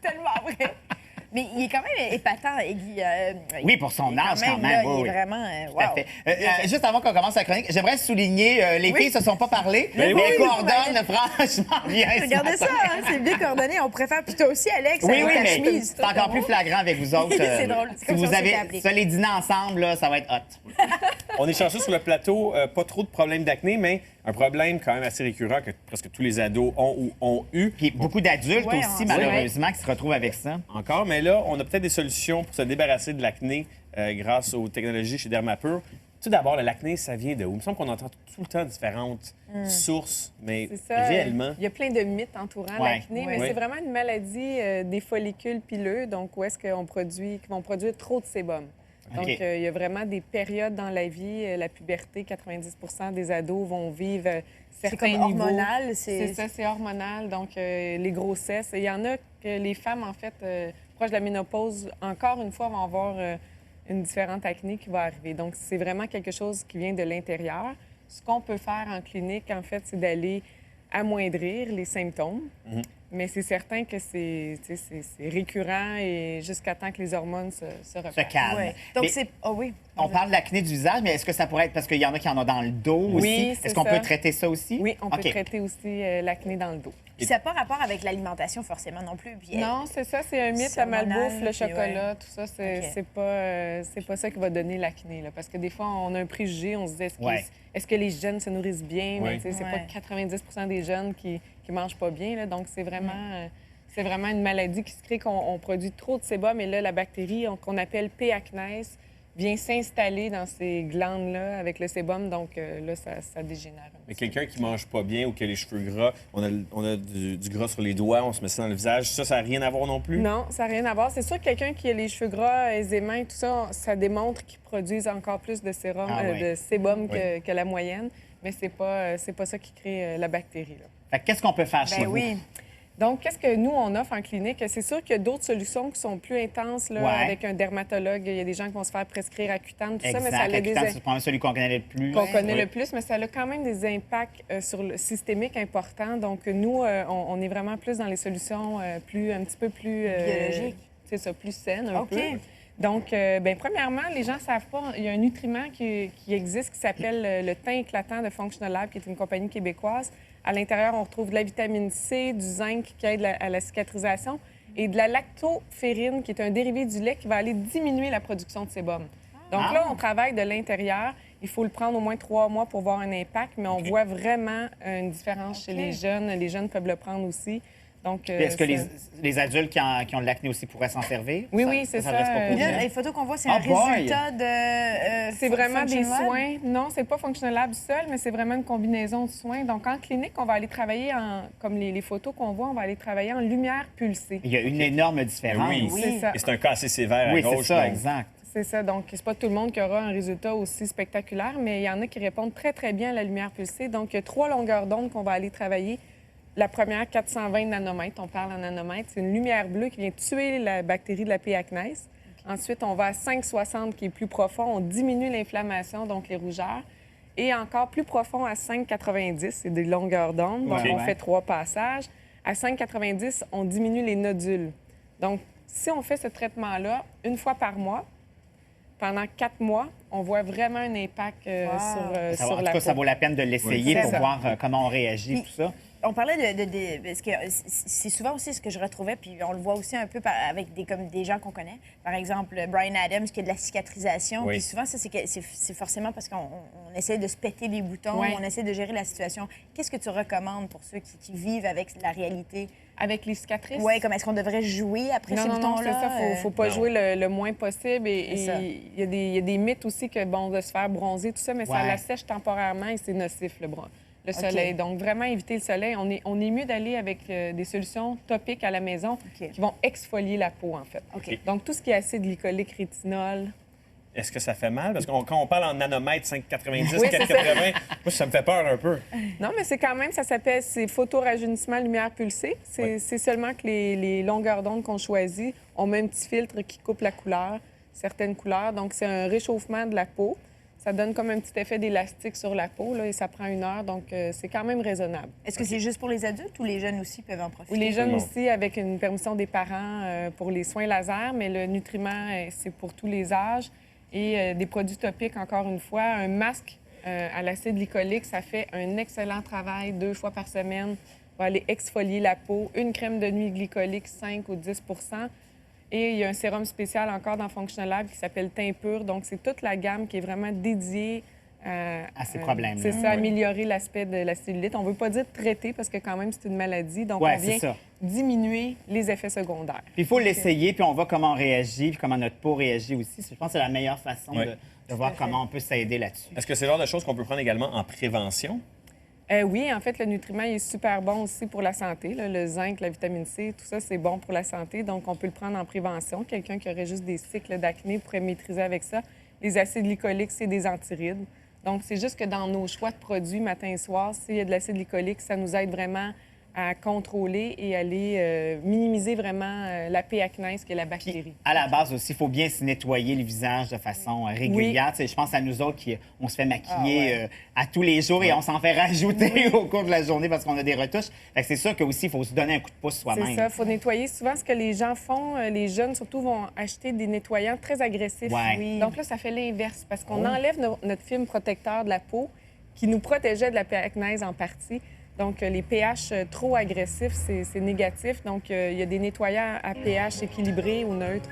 C'est tellement vrai. Mais il est quand même épatant, Guy. Oui, pour son âge, quand même. Là, Oui, il oui. est vraiment... Tout à fait. Juste avant qu'on commence la chronique, j'aimerais souligner, les filles se sont pas parlé, mais oui, elles coordonnent franchement bien. ce Regardez ça, matin. hein, c'est bien coordonné. On préfère plutôt aussi, Alex, Oui, avec oui, ta mais chemise. c'est encore plus flagrant avec vous autres. C'est drôle. C'est Si comme vous ça qu'on s'est avez appelés. ça, les dîners ensemble, là, ça va être hot. On est chanceux sur le plateau, pas trop de problèmes d'acné, mais un problème quand même assez récurrent que presque tous les ados ont ou ont eu. Puis beaucoup d'adultes Ouais, aussi, oui. malheureusement, qui se retrouvent avec ça. Encore, mais là, on a peut-être des solutions pour se débarrasser de l'acné grâce aux technologies chez Dermapur. Tout d'abord, l'acné, ça vient de où? Il me semble qu'on entend tout le temps différentes sources, mais C'est ça. réellement... Il y a plein de mythes entourant Ouais. l'acné, Ouais. mais c'est vraiment une maladie des follicules pileux, donc où est-ce qu'ils vont produire trop de sébum. Donc, OK. il y a vraiment des périodes dans la vie. La puberté, 90 des ados vont vivre C'est certains comme niveaux. hormonal. C'est ça, c'est hormonal. Donc, les grossesses. Et il y en a que les femmes, en fait, proches de la ménopause, encore une fois, vont avoir une différente acné qui va arriver. Donc, c'est vraiment quelque chose qui vient de l'intérieur. Ce qu'on peut faire en clinique, en fait, c'est d'aller amoindrir les symptômes. Mais c'est certain que c'est récurrent et jusqu'à temps que les hormones se Se replacent. calme. Ouais. Donc, Mais c'est... Oh oui. on parle de l'acné du visage, mais est-ce que ça pourrait être parce qu'il y en a qui en ont dans le dos Oui, aussi? c'est Est-ce qu'on ça. peut traiter ça aussi? Oui, on peut OK. traiter aussi l'acné dans le dos. Puis ça n'a pas rapport avec l'alimentation, forcément, non plus. Puis, Non, c'est ça, c'est un mythe, c'est la malbouffe, hormonal, le puis chocolat, tout ça, c'est OK. c'est pas ça qui va donner l'acné. Là. Parce que des fois, on a un préjugé, on se dit, Ouais. est-ce que les jeunes se nourrissent bien? Mais Oui. tu sais, c'est Ouais. pas 90 des jeunes qui mangent pas bien. Là. Donc, c'est vraiment une maladie qui se crée qu'on produit trop de sébum. Et là, la bactérie qu'on appelle P. acnes vient s'installer dans ces glandes-là avec le sébum. Donc, là, ça dégénère. un Mais petit peu. quelqu'un qui mange pas bien ou qui a les cheveux gras, on a du gras sur les doigts, on se met ça dans le visage, ça n'a rien à voir non plus? Non, ça n'a rien à voir. C'est sûr que quelqu'un qui a les cheveux gras aisément et tout ça, ça démontre qu'ils produisent encore plus de sérum, Ah ouais. de sébum Oui. que la moyenne. Mais c'est pas ça qui crée la bactérie. Là. Fait que qu'est-ce qu'on peut faire chez Ben vous? oui. Donc, qu'est-ce que nous, on offre en clinique? C'est sûr qu'il y a d'autres solutions qui sont plus intenses là, Ouais. avec un dermatologue. Il y a des gens qui vont se faire prescrire Accutane, tout ça, mais Exact. ça a des Accutane, c'est probablement celui qu'on connaît le plus. qu'on connaît Oui. le plus, mais ça a quand même des impacts sur le systémique importants. Donc, nous, on est vraiment plus dans les solutions un petit peu plus... Biologiques. C'est ça, plus saines un OK. peu. Donc, bien, premièrement, les gens ne savent pas, il y a un nutriment qui existe qui s'appelle le thym éclatant de Functional Lab, qui est une compagnie québécoise. À l'intérieur, on retrouve de la vitamine C, du zinc qui aide à la cicatrisation et de la lactoferrine, qui est un dérivé du lait qui va aller diminuer la production de sébum. Donc là, on travaille de l'intérieur. Il faut le prendre au moins 3 mois pour voir un impact, mais on voit vraiment une différence chez les jeunes. Les jeunes peuvent le prendre aussi. Donc, Puis est-ce que ça- les adultes qui ont de l'acné aussi pourraient s'en servir? Oui, oui, c'est ça. reste pas Puis pour là, eux. les photos qu'on voit, c'est Oh un boy! résultat de... C'est vraiment des Functional Lab? soins. Non, c'est pas Functional Lab seul, mais c'est vraiment une combinaison de soins. Donc, en clinique, on va aller travailler comme les photos qu'on voit, on va aller travailler en lumière pulsée. Il y a une énorme différence. Oui. C'est ça. Et c'est un cas assez sévère Oui, à c'est gauche. ça, donc- exact. C'est ça. Donc, c'est pas tout le monde qui aura un résultat aussi spectaculaire, mais il y en a qui répondent très, très bien à la lumière pulsée. Donc, il y a 3 longueurs d'onde qu'on va aller travailler. La première, 420 nanomètres. On parle en nanomètres. C'est une lumière bleue qui vient tuer la bactérie de la P. acnes. Ensuite, on va à 560 qui est plus profond. On diminue l'inflammation, donc les rougeurs. Et encore plus profond à 590, c'est des longueurs d'onde. Donc, Ouais. on fait 3 passages. À 590, on diminue les nodules. Donc, si on fait ce traitement-là une fois par mois, pendant 4 mois, on voit vraiment un impact Ça, sur en tout la cas, ça peau. vaut la peine de l'essayer C'est pour ça. voir comment on réagit, Puis- tout ça. On parlait parce que c'est souvent aussi ce que je retrouvais, puis on le voit aussi un peu avec comme des gens qu'on connaît. Par exemple, Bryan Adams, qui a de la cicatrisation. Oui. Puis souvent, ça, c'est forcément parce qu'on essaie de se péter les boutons, Oui. on essaie de gérer la situation. Qu'est-ce que tu recommandes pour ceux qui vivent avec la réalité? Avec les cicatrices? Oui, comme est-ce qu'on devrait jouer après Non, ces non, non, c'est boutons-là? ça. Faut pas Non. jouer le moins possible. Et C'est ça. il y a des mythes aussi que, bon, de se faire bronzer, tout ça, mais ça Ouais. l'assèche temporairement et c'est nocif, le soleil. Donc, vraiment éviter le soleil. On est mieux d'aller avec des solutions topiques à la maison OK. qui vont exfolier la peau, en fait. OK. Donc, tout ce qui est acide glycolique, rétinol. Est-ce que ça fait mal? Parce que quand on parle en nanomètres, 590, Oui, c'est 480, moi, ça me fait peur un peu. Non, mais c'est quand même, ça s'appelle, c'est photorajeunissement lumière pulsée. C'est seulement que les longueurs d'onde qu'on choisit, on met un petit filtre qui coupe la couleur, certaines couleurs. Donc, c'est un réchauffement de la peau. Ça donne comme un petit effet d'élastique sur la peau, là, et ça prend 1 heure, donc c'est quand même raisonnable. Est-ce que c'est juste pour les adultes ou les jeunes aussi peuvent en profiter? Ou les jeunes Non. aussi, avec une permission des parents pour les soins laser, mais le nutriment, c'est pour tous les âges. Et des produits topiques, encore une fois. Un masque à l'acide glycolique, ça fait un excellent travail 2 fois par semaine. On va aller exfolier la peau. Une crème de nuit glycolique, 5 ou 10 Et il y a un sérum spécial encore dans Functional Lab qui s'appelle Teint Pur. Donc, c'est toute la gamme qui est vraiment dédiée À ces problèmes-là. C'est ça, améliorer l'aspect de la cellulite. On ne veut pas dire traiter parce que quand même, c'est une maladie. Donc, Ouais, on c'est vient ça. diminuer les effets secondaires. Puis il faut l'essayer, puis on voit comment on réagit, puis comment notre peau réagit aussi. Je pense que c'est la meilleure façon Ouais. de voir comment on peut s'aider là-dessus. Est-ce que c'est le genre de choses qu'on peut prendre également en prévention? Oui, en fait, le nutriment il est super bon aussi pour la santé. Là. Le zinc, la vitamine C, tout ça, c'est bon pour la santé. Donc, on peut le prendre en prévention. Quelqu'un qui aurait juste des cycles d'acné pourrait maîtriser avec ça. Les acides glycoliques, c'est des antirides. Donc, c'est juste que dans nos choix de produits matin et soir, s'il y a de l'acide glycolique, ça nous aide vraiment à contrôler et aller minimiser vraiment la P. acnes, qui est la bactérie. À la base aussi, il faut bien se nettoyer le visage de façon régulière. Tu sais, je pense à nous autres on se fait maquiller à tous les jours et on s'en fait rajouter au cours de la journée parce qu'on a des retouches. Fait que c'est sûr que aussi il faut se donner un coup de pouce soi-même. C'est ça, il faut nettoyer. Souvent, ce que les gens font, les jeunes surtout, vont acheter des nettoyants très agressifs. Ouais. Oui. Donc là, ça fait l'inverse parce qu'on enlève notre film protecteur de la peau qui nous protégeait de la P. acnes en partie. Donc, les pH trop agressifs, c'est négatif. Donc, il y a des nettoyants à pH équilibré ou neutre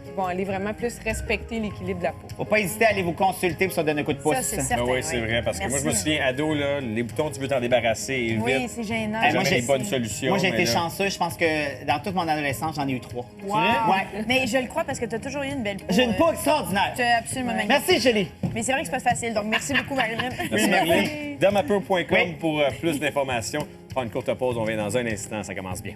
qui vont aller vraiment plus respecter l'équilibre de la peau. Faut pas hésiter à aller vous consulter pour se donner un coup de pouce. Ça, c'est certain. Oui, c'est vrai. Parce que moi, je me Merci. souviens, ado, là, les boutons, tu veux t'en débarrasser et Oui, vite. c'est gênant. Moi, Jamais j'ai- les bonnes solutions. Moi, j'ai mais été là- chanceux. Je pense que dans toute mon adolescence, j'en ai eu 3. Wow. Ouais. Mais je le crois parce que tu as toujours eu une belle peau. J'ai une peau extraordinaire. Tu es absolument magnifique. Merci, Julie. Mais c'est vrai que c'est pas facile. Donc, merci beaucoup, Marilyn. Merci, Marilyn. Dermapur.com Oui. pour plus d'informations. On prend une courte pause. On vient dans un instant. Ça commence bien.